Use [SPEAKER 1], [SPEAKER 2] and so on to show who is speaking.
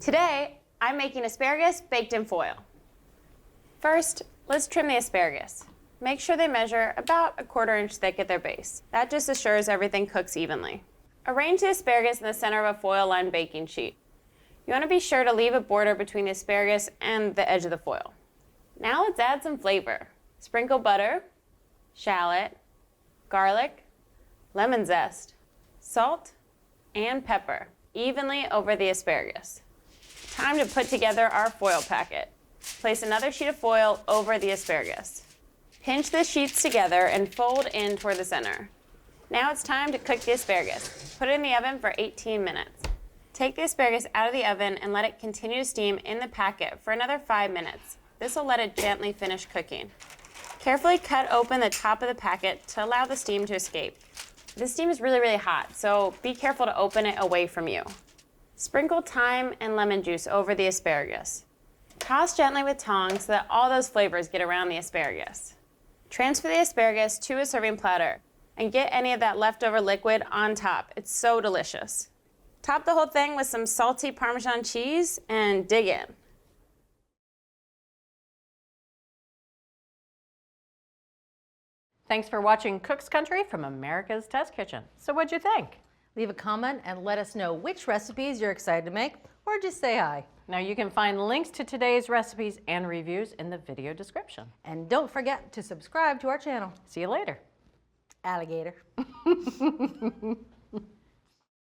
[SPEAKER 1] Today, I'm making asparagus baked in foil. First, let's trim the asparagus. Make sure they measure about 1/4 inch thick at their base. That just assures everything cooks evenly. Arrange the asparagus in the center of a foil-lined baking sheet. You want to be sure to leave a border between the asparagus and the edge of the foil. Now let's add some flavor. Sprinkle butter, shallot, garlic, lemon zest, salt, and pepper evenly over the asparagus. Time to put together our foil packet. Place another sheet of foil over the asparagus. Pinch the sheets together and fold in toward the center. Now it's time to cook the asparagus. Put it in the oven for 18 minutes. Take the asparagus out of the oven and let it continue to steam in the packet for another 5 minutes. This will let it gently finish cooking. Carefully cut open the top of the packet to allow the steam to escape. The steam is really hot, so be careful to open it away from you. Sprinkle thyme and lemon juice over the asparagus. Toss gently with tongs so that all those flavors get around the asparagus. Transfer the asparagus to a serving platter and get any of that leftover liquid on top. It's so delicious. Top the whole thing with some salty Parmesan cheese and dig in.
[SPEAKER 2] Thanks for watching Cook's Country from America's Test Kitchen. So what'd you think?
[SPEAKER 3] Leave a comment and let us know which recipes you're excited to make, or just say hi.
[SPEAKER 2] Now you can find links to today's recipes and reviews in the video description.
[SPEAKER 3] And don't forget to subscribe to our channel.
[SPEAKER 2] See you later.
[SPEAKER 3] Alligator.